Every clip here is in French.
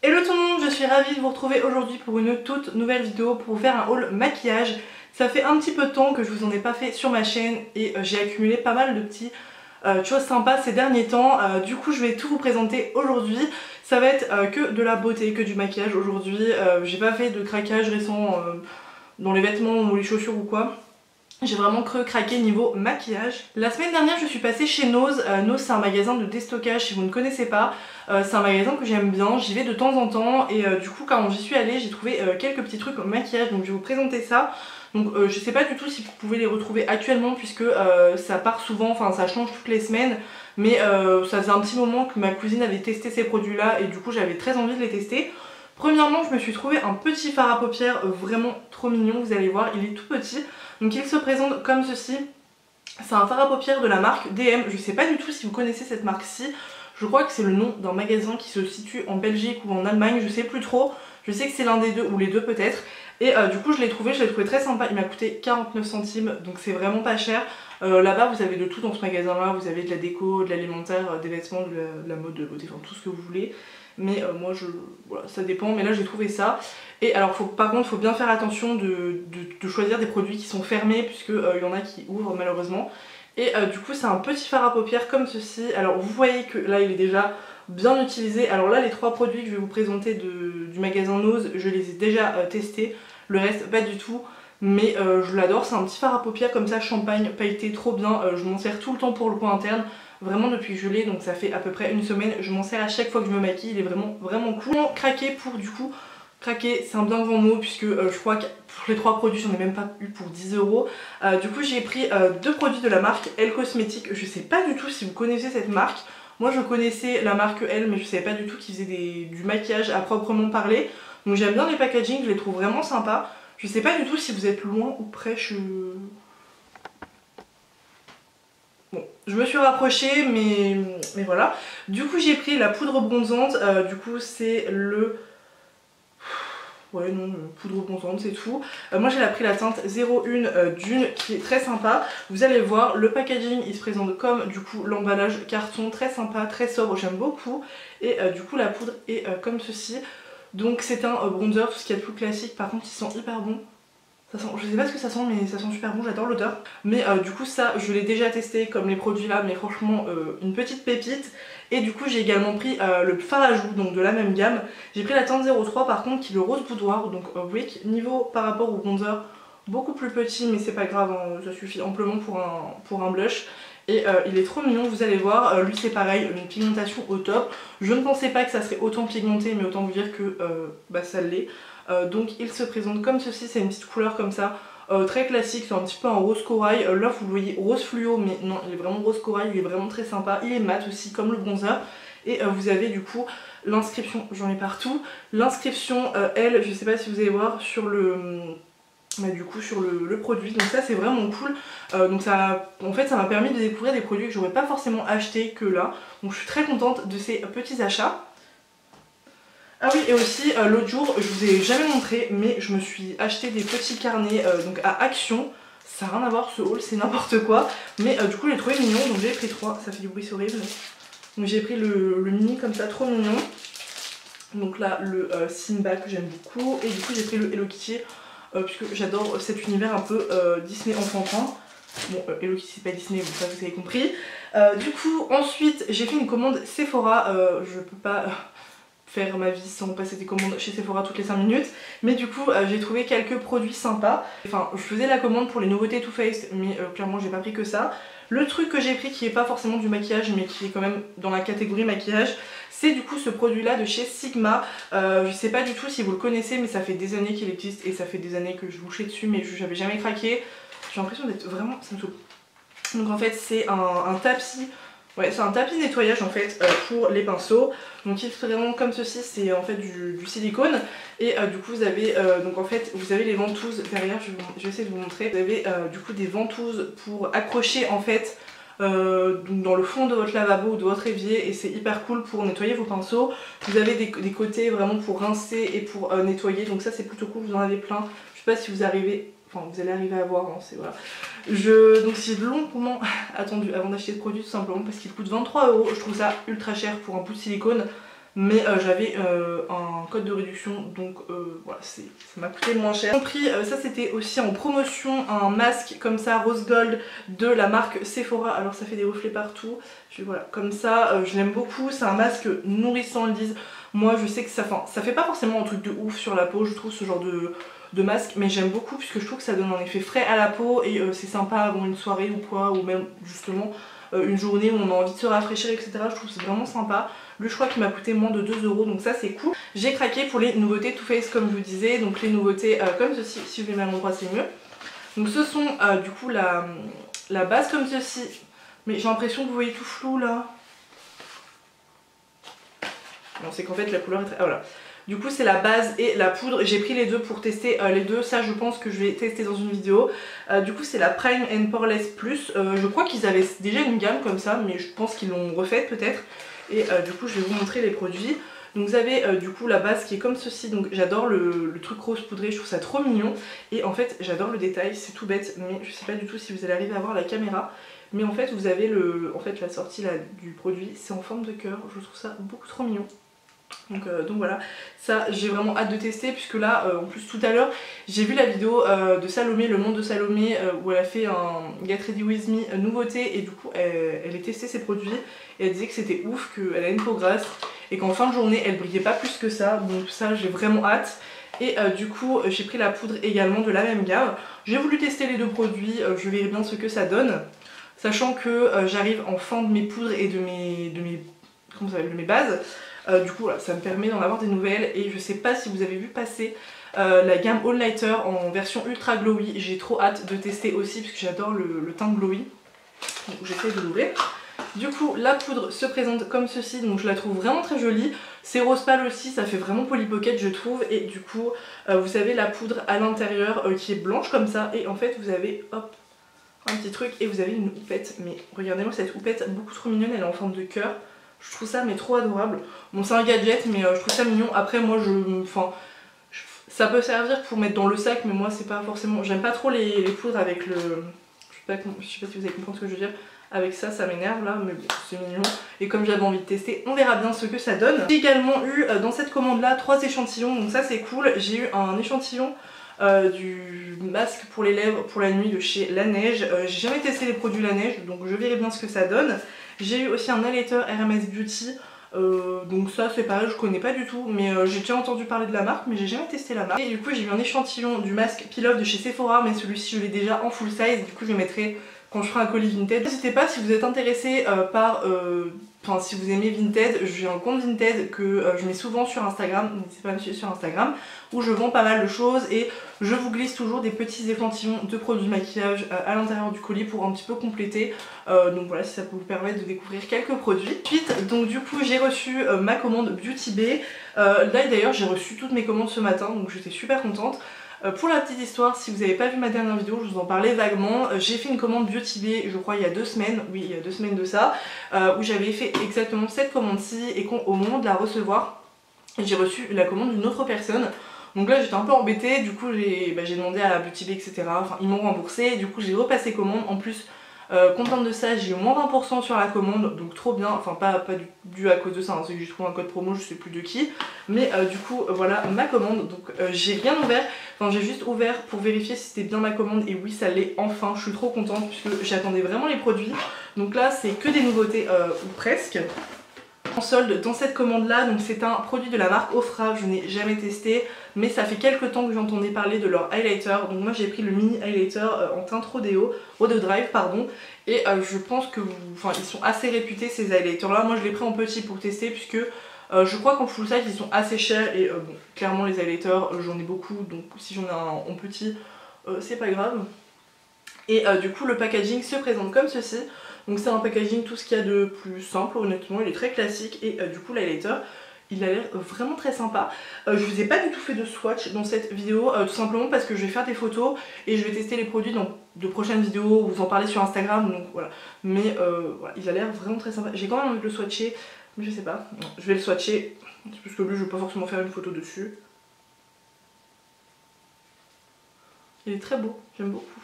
Hello tout le monde, je suis ravie de vous retrouver aujourd'hui pour une toute nouvelle vidéo pour vous faire un haul maquillage. Ça fait un petit peu de temps que je vous en ai pas fait sur ma chaîne et j'ai accumulé pas mal de petits choses sympas ces derniers temps. Du coup je vais tout vous présenter aujourd'hui. Ça va être que de la beauté, que du maquillage aujourd'hui. J'ai pas fait de craquage récent dans les vêtements ou les chaussures ou quoi. J'ai vraiment craqué niveau maquillage. La semaine dernière je suis passée chez Nose. Nose c'est un magasin de déstockage si vous ne connaissez pas. C'est un magasin que j'aime bien, j'y vais de temps en temps et du coup quand j'y suis allée j'ai trouvé quelques petits trucs au maquillage, donc je vais vous présenter ça. Donc je sais pas du tout si vous pouvez les retrouver actuellement puisque ça part souvent, enfin ça change toutes les semaines. Mais ça faisait un petit moment que ma cousine avait testé ces produits là et du coup j'avais très envie de les tester. Premièrement je me suis trouvé un petit fard à paupières vraiment trop mignon, vous allez voir, il est tout petit. Donc il se présente comme ceci. C'est un fard à paupières de la marque DM. Je sais pas du tout si vous connaissez cette marque-ci. Je crois que c'est le nom d'un magasin qui se situe en Belgique ou en Allemagne, je sais plus trop. Je sais que c'est l'un des deux ou les deux peut-être. Et du coup je l'ai trouvé très sympa. Il m'a coûté 49 centimes donc c'est vraiment pas cher. Là-bas vous avez de tout dans ce magasin là. Vous avez de la déco, de l'alimentaire, des vêtements, de la mode, de la beauté, enfin tout ce que vous voulez. Mais moi voilà, ça dépend, mais là j'ai trouvé ça. Et alors par contre il faut bien faire attention de choisir des produits qui sont fermés puisque il y en a qui ouvrent malheureusement. Et du coup c'est un petit fard à paupières comme ceci. Alors vous voyez que là il est déjà bien utilisé. Alors là les trois produits que je vais vous présenter du magasin Nose, je les ai déjà testés. Le reste pas du tout. Mais je l'adore, c'est un petit fard à paupières comme ça, champagne, pailleté, trop bien. Je m'en sers tout le temps pour le coin interne. Vraiment depuis que je l'ai, donc ça fait à peu près une semaine, je m'en sers à chaque fois que je me maquille, il est vraiment cool. Craquer pour du coup, craquer c'est un bien grand mot puisque je crois que pour les trois produits j'en ai même pas eu pour 10 €. Du coup j'ai pris deux produits de la marque Elle Cosmétique. Je sais pas du tout si vous connaissez cette marque. Moi je connaissais la marque Elle mais je savais pas du tout qu'ils faisaient du maquillage à proprement parler. Donc j'aime bien les packaging, je les trouve vraiment sympas. Je sais pas du tout si vous êtes loin ou près. Bon, je me suis rapprochée mais voilà. Du coup j'ai pris la poudre bronzante, du coup c'est le... Ouais non, poudre bronzante c'est tout. Moi j'ai pris la teinte 01 Dune qui est très sympa. Vous allez voir, le packaging il se présente comme du coup l'emballage carton, très sympa, très sobre, j'aime beaucoup. Et du coup la poudre est comme ceci. Donc c'est un bronzer, tout ce qu'il y a de plus classique, par contre il sent hyper bon. Ça sent, je sais pas ce que ça sent mais ça sent super bon, j'adore l'odeur. Mais du coup ça je l'ai déjà testé comme les produits là, mais franchement une petite pépite. Et du coup j'ai également pris le fard à joues, donc de la même gamme. J'ai pris la teinte 03 par contre qui est le rose boudoir, donc Wick. Niveau par rapport au bronzer, beaucoup plus petit mais c'est pas grave, hein, ça suffit amplement pour un blush. Et il est trop mignon, vous allez voir, lui c'est pareil, une pigmentation au top. Je ne pensais pas que ça serait autant pigmenté mais autant vous dire que ça l'est. Donc il se présente comme ceci, c'est une petite couleur comme ça, très classique, c'est un petit peu un rose corail. Là vous le voyez rose fluo mais non il est vraiment rose corail, il est vraiment très sympa, il est mat aussi comme le bronzer. Et vous avez du coup l'inscription, j'en ai partout, l'inscription elle, je sais pas si vous allez voir sur le... du coup sur le produit, donc ça c'est vraiment cool. Donc ça, en fait ça m'a permis de découvrir des produits que j'aurais pas forcément acheté que là. Donc je suis très contente de ces petits achats. Ah oui et aussi l'autre jour je vous ai jamais montré mais je me suis acheté des petits carnets donc à Action. Ça n'a rien à voir ce haul, c'est n'importe quoi. Mais du coup j'ai trouvé mignon donc j'ai pris 3, ça fait du bruit, c'est horrible. Donc j'ai pris le mini comme ça, trop mignon. Donc là le Simba que j'aime beaucoup et du coup j'ai pris le Hello Kitty. Puisque j'adore cet univers un peu Disney enfantin. Bon, Hello Kitty c'est pas Disney, bon ça vous avez compris. Du coup, ensuite j'ai fait une commande Sephora. Je peux pas faire ma vie sans passer des commandes chez Sephora toutes les 5 minutes. Mais du coup, j'ai trouvé quelques produits sympas. Enfin, je faisais la commande pour les nouveautés Too Faced, mais clairement j'ai pas pris que ça. Le truc que j'ai pris qui est pas forcément du maquillage, mais qui est quand même dans la catégorie maquillage, c'est du coup ce produit là de chez Sigma. Je sais pas du tout si vous le connaissez mais ça fait des années qu'il existe et ça fait des années que je bouchais dessus mais j'avais jamais craqué. J'ai l'impression d'être vraiment... ça me saoule. Donc en fait c'est un tapis, ouais c'est un tapis nettoyage en fait pour les pinceaux. Donc il se présente comme ceci, c'est en fait du silicone. Et du coup vous avez donc en fait vous avez les ventouses derrière, je vais essayer de vous montrer. Vous avez du coup des ventouses pour accrocher en fait dans le fond de votre lavabo ou de votre évier et c'est hyper cool pour nettoyer vos pinceaux. Vous avez des côtés vraiment pour rincer et pour nettoyer, donc ça c'est plutôt cool, vous en avez plein. Je sais pas si vous arrivez, enfin vous allez arriver à voir, hein, c'est voilà. Donc j'ai longuement attendu avant d'acheter ce produit tout simplement parce qu'il coûte 23 €. Je trouve ça ultra cher pour un bout de silicone. mais j'avais un code de réduction, donc voilà, ça m'a coûté moins cher. J'ai compris, ça c'était aussi en promotion, un masque comme ça rose gold de la marque Sephora. Alors ça fait des reflets partout, voilà, comme ça, je l'aime beaucoup. C'est un masque nourrissant, ils disent. Moi je sais que ça fait pas forcément un truc de ouf sur la peau, je trouve, ce genre de masque, mais j'aime beaucoup puisque je trouve que ça donne un effet frais à la peau et c'est sympa avant une soirée ou quoi, ou même justement une journée où on a envie de se rafraîchir, etc. Je trouve que c'est vraiment sympa. Lui je crois qu'il m'a coûté moins de 2 €, donc ça c'est cool. J'ai craqué pour les nouveautés Too Faced comme je vous disais, donc les nouveautés comme ceci, si je les mets à l'endroit c'est mieux. Donc ce sont du coup la base comme ceci, mais j'ai l'impression que vous voyez tout flou là. Non, c'est qu'en fait la couleur est très... Ah voilà. Du coup c'est la base et la poudre, j'ai pris les deux pour tester les deux, ça je pense que je vais tester dans une vidéo. Du coup c'est la Prime and Poreless Plus, je crois qu'ils avaient déjà une gamme comme ça, mais je pense qu'ils l'ont refaite peut-être. Et du coup je vais vous montrer les produits. Donc vous avez du coup la base qui est comme ceci, donc j'adore le truc rose poudré, je trouve ça trop mignon. Et en fait j'adore le détail, c'est tout bête, mais je sais pas du tout si vous allez arriver à voir la caméra. Mais en fait vous avez la sortie là, du produit, c'est en forme de cœur, je trouve ça beaucoup trop mignon. Donc voilà, ça j'ai vraiment hâte de tester puisque là en plus tout à l'heure j'ai vu la vidéo de Salomé, le monde de Salomé, où elle a fait un Get Ready With Me nouveauté et du coup elle a testé ses produits et elle disait que c'était ouf, qu'elle a une peau grasse et qu'en fin de journée elle brillait pas plus que ça, donc ça j'ai vraiment hâte. Et du coup j'ai pris la poudre également de la même gamme. J'ai voulu tester les deux produits, je verrai bien ce que ça donne, sachant que j'arrive en fin de mes poudres et de mes bases. Du coup voilà, ça me permet d'en avoir des nouvelles et je sais pas si vous avez vu passer la gamme All Nighter en version ultra glowy. J'ai trop hâte de tester aussi puisque j'adore le teint glowy. Donc j'essaie de l'ouvrir. Du coup la poudre se présente comme ceci, donc je la trouve vraiment très jolie. C'est rose pâle aussi, ça fait vraiment Polly Pocket je trouve. Et du coup vous avez la poudre à l'intérieur qui est blanche comme ça. Et en fait vous avez hop un petit truc et vous avez une houppette. Mais regardez-moi cette houppette beaucoup trop mignonne, elle est en forme de cœur. Je trouve ça mais trop adorable. Bon c'est un gadget mais je trouve ça mignon. Après moi ça peut servir pour mettre dans le sac mais moi c'est pas forcément... J'aime pas trop les poudres avec le... Je sais pas si vous allez comprendre ce que je veux dire. Avec ça m'énerve là mais bon c'est mignon. Et comme j'avais envie de tester on verra bien ce que ça donne. J'ai également eu dans cette commande là 3 échantillons donc ça c'est cool. J'ai eu un échantillon du masque pour les lèvres pour la nuit de chez Laneige. J'ai jamais testé les produits Laneige donc je verrai bien ce que ça donne. J'ai eu aussi un highlighter RMS Beauty, donc ça c'est pareil, je connais pas du tout, mais j'ai déjà entendu parler de la marque, mais j'ai jamais testé la marque. Et du coup j'ai eu un échantillon du masque Peel Off de chez Sephora, mais celui-ci je l'ai déjà en full size, du coup je le mettrai quand je ferai un colis Vinted. N'hésitez pas si vous êtes intéressé enfin si vous aimez Vinted, j'ai un compte Vinted que je mets souvent sur Instagram, n'hésitez pas à me suivre sur Instagram, où je vends pas mal de choses et je vous glisse toujours des petits échantillons de produits maquillage à l'intérieur du colis pour un petit peu compléter. Donc voilà, si ça peut vous permettre de découvrir quelques produits. Ensuite, donc du coup j'ai reçu ma commande Beauty Bay. Là d'ailleurs j'ai reçu toutes mes commandes ce matin, donc j'étais super contente. Pour la petite histoire, si vous n'avez pas vu ma dernière vidéo, je vous en parlais vaguement. J'ai fait une commande Beauty Bay, je crois il y a 2 semaines, oui il y a 2 semaines de ça, où j'avais fait exactement cette commande-ci et qu'au moment de la recevoir, j'ai reçu la commande d'une autre personne. Donc là j'étais un peu embêtée, du coup j'ai demandé à Beauty Bay etc. Enfin ils m'ont remboursé, du coup j'ai repassé commande. En plus contente de ça, j'ai eu moins 20% sur la commande, donc trop bien, enfin pas dû à cause de ça, hein, c'est que j'ai trouvé un code promo, je sais plus de qui. Mais du coup voilà ma commande, donc j'ai rien ouvert, enfin j'ai juste ouvert pour vérifier si c'était bien ma commande et oui ça l'est enfin, je suis trop contente puisque j'attendais vraiment les produits. Donc là c'est que des nouveautés ou presque. En solde dans cette commande là, donc c'est un produit de la marque Ofra, je n'ai jamais testé mais ça fait quelques temps que j'entendais parler de leur highlighter. Donc moi j'ai pris le mini highlighter en teinte Rodeo Drive pardon, et je pense que ils sont assez réputés ces highlighters là. Moi je l'ai pris en petit pour tester puisque je crois qu'en full size ils sont assez chers et bon, clairement les highlighters j'en ai beaucoup, donc si j'en ai un en petit c'est pas grave. Et du coup le packaging se présente comme ceci. Donc c'est un packaging tout ce qu'il y a de plus simple honnêtement, il est très classique et du coup l'highlighter il a l'air vraiment très sympa. Je vous ai pas du tout fait de swatch dans cette vidéo tout simplement parce que je vais faire des photos et je vais tester les produits dans de prochaines vidéos, vous en parler sur Instagram donc voilà. Mais voilà, il a l'air vraiment très sympa. J'ai quand même envie de le swatcher mais je sais pas, non, je vais le swatcher parce que lui je vais pas forcément faire une photo dessus. Il est très beau, j'aime beaucoup.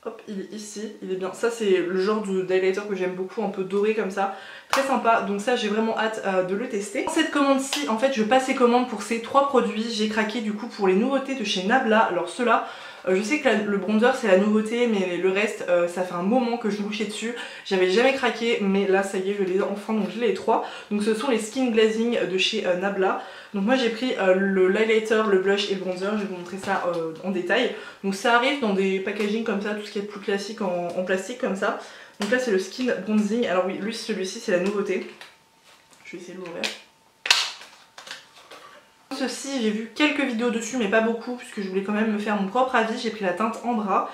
Hop, il est ici, il est bien. Ça c'est le genre d'highlighter que j'aime beaucoup, un peu doré comme ça. Très sympa, donc ça j'ai vraiment hâte de le tester. Dans cette commande-ci, en fait je passe les commandes pour ces 3 produits. J'ai craqué du coup pour les nouveautés de chez Nabla. Alors ceux-là, je sais que le bronzer c'est la nouveauté, mais le reste ça fait un moment que je louchais dessus. J'avais jamais craqué, mais là ça y est, je les ai enfin, donc j'ai les 3. Donc ce sont les Skin Glazing de chez Nabla. Donc moi j'ai pris le highlighter, le blush et le bronzer, je vais vous montrer ça en détail. Donc ça arrive dans des packaging comme ça, tout ce qui est plus classique en plastique comme ça. Donc là c'est le Skin Bronzing, alors oui, celui-ci c'est la nouveauté. Je vais essayer de l'ouvrir. Ceci, j'ai vu quelques vidéos dessus mais pas beaucoup puisque je voulais quand même me faire mon propre avis. J'ai pris la teinte Ambra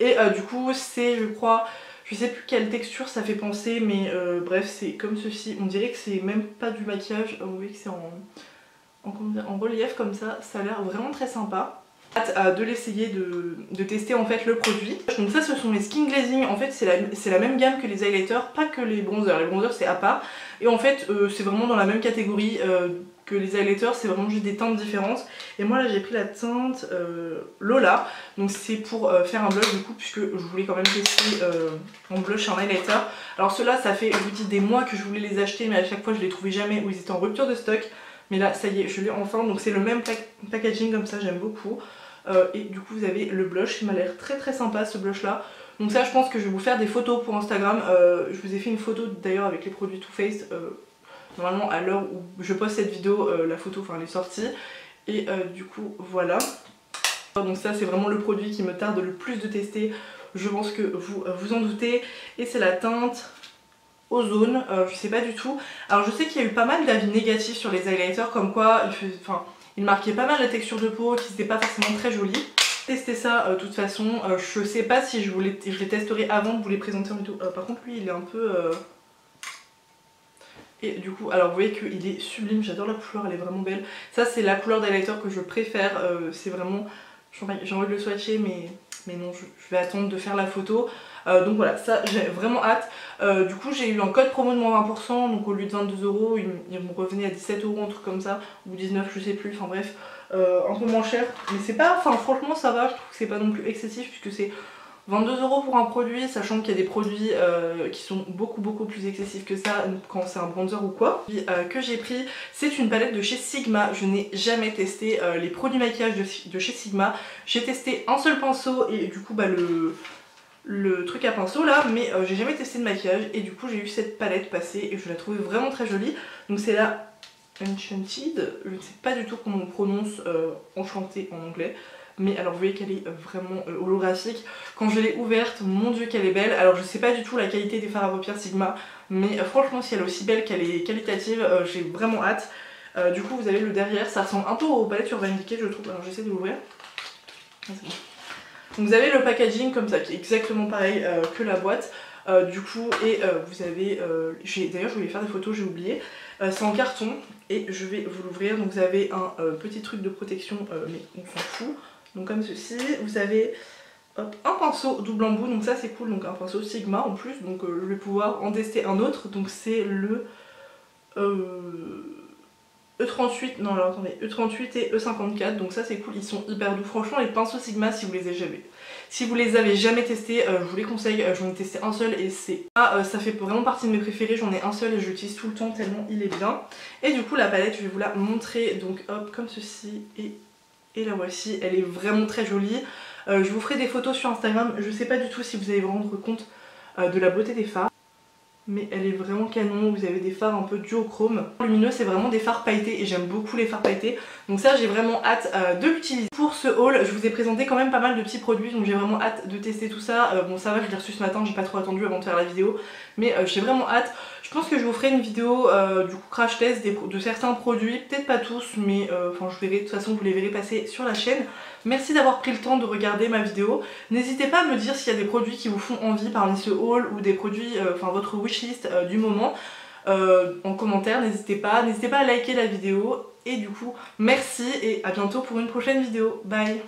et du coup c'est, je crois, je sais plus quelle texture ça fait penser, mais bref c'est comme ceci. On dirait que c'est même pas du maquillage, vous voyez que c'est en relief comme ça, ça a l'air vraiment très sympa. Hâte de l'essayer, de tester en fait le produit. Donc ça ce sont les Skin Glazing, en fait c'est la même gamme que les highlighters, pas que les bronzers. Les bronzers c'est à part et en fait c'est vraiment dans la même catégorie que les highlighters, c'est vraiment juste des teintes différentes. Et moi là j'ai pris la teinte Lola, donc c'est pour faire un blush du coup, puisque je voulais quand même tester en blush et en highlighter. Alors ceux-là ça fait, je vous dis, des mois que je voulais les acheter mais à chaque fois je les trouvais jamais ou ils étaient en rupture de stock. Mais là ça y est, je l'ai enfin, donc c'est le même packaging comme ça, j'aime beaucoup. Et du coup vous avez le blush, il m'a l'air très très sympa ce blush là. Donc ça je pense que je vais vous faire des photos pour Instagram. Je vous ai fait une photo d'ailleurs avec les produits Too Faced. Normalement à l'heure où je poste cette vidéo, la photo enfin elle est sortie. Et du coup voilà. Donc ça c'est vraiment le produit qui me tarde le plus de tester. Je pense que vous vous en doutez. Et c'est la teinte Ozone, je sais pas du tout. Alors je sais qu'il y a eu pas mal d'avis négatifs sur les highlighters, comme quoi il marquait pas mal la texture de peau, qui n'était pas forcément très jolie. Tester ça de toute façon, je sais pas si je les testerai avant de vous les présenter en vidéo. Par contre lui il est un peu... Et du coup, alors vous voyez qu'il est sublime, j'adore la couleur, elle est vraiment belle. Ça c'est la couleur d'highlighter que je préfère, c'est vraiment... J'ai envie de le swatcher mais non, je vais attendre de faire la photo. Donc voilà, ça j'ai vraiment hâte. Du coup j'ai eu un code promo de moins 20%, donc au lieu de 22 €, il me revenait à 17 €, un truc comme ça, ou 19 je sais plus, enfin bref, un peu moins cher. Mais c'est pas, enfin franchement ça va, je trouve que c'est pas non plus excessif puisque c'est 22 € pour un produit, sachant qu'il y a des produits qui sont beaucoup plus excessifs que ça quand c'est un bronzer ou quoi. Que j'ai pris, c'est une palette de chez Sigma. Je n'ai jamais testé les produits maquillage de chez Sigma. J'ai testé un seul pinceau et du coup bah le truc à pinceau là, mais j'ai jamais testé de maquillage et du coup j'ai eu cette palette passée et je la trouvais vraiment très jolie. Donc c'est la Enchanted, je ne sais pas du tout comment on prononce enchanté en anglais. Mais alors vous voyez qu'elle est vraiment holographique. Quand je l'ai ouverte, mon dieu qu'elle est belle. Alors je sais pas du tout la qualité des fards à paupières Sigma, mais franchement si elle est aussi belle qu'elle est qualitative, j'ai vraiment hâte. Du coup vous avez le derrière, ça ressemble un peu aux palettes Urban Decay je trouve. Alors j'essaie de l'ouvrir. Ah, c'est bon. Donc vous avez le packaging comme ça qui est exactement pareil que la boîte. Du coup et vous avez, d'ailleurs je voulais faire des photos, j'ai oublié. C'est en carton et je vais vous l'ouvrir. Donc vous avez un petit truc de protection mais on s'en fout. Donc comme ceci, vous avez hop, un pinceau double embout, donc ça c'est cool, donc un pinceau Sigma en plus, donc je vais pouvoir en tester un autre, donc c'est le E38, non alors attendez, E38 et E54, donc ça c'est cool, ils sont hyper doux. Franchement les pinceaux Sigma, si vous les avez jamais testés, je vous les conseille. J'en ai testé un seul et ça fait vraiment partie de mes préférés. J'en ai un seul et je l'utilise tout le temps tellement il est bien. Et du coup la palette je vais vous la montrer, donc hop comme ceci et la voici, elle est vraiment très jolie. Je vous ferai des photos sur Instagram, je sais pas du tout si vous allez vous rendre compte de la beauté des fards. Mais elle est vraiment canon, vous avez des fards un peu duochrome. Lumineux, c'est vraiment des fards pailletés et j'aime beaucoup les fards pailletés. Donc ça j'ai vraiment hâte de l'utiliser. Pour ce haul, je vous ai présenté quand même pas mal de petits produits, donc j'ai vraiment hâte de tester tout ça. Bon ça va, je l'ai reçu ce matin, j'ai pas trop attendu avant de faire la vidéo. Mais j'ai vraiment hâte. Je pense que je vous ferai une vidéo du coup crash test de certains produits, peut-être pas tous, mais enfin je verrai, de toute façon vous les verrez passer sur la chaîne. Merci d'avoir pris le temps de regarder ma vidéo. N'hésitez pas à me dire s'il y a des produits qui vous font envie parmi ce haul ou des produits, enfin votre wishlist du moment en commentaire. N'hésitez pas à liker la vidéo. Et du coup merci et à bientôt pour une prochaine vidéo. Bye.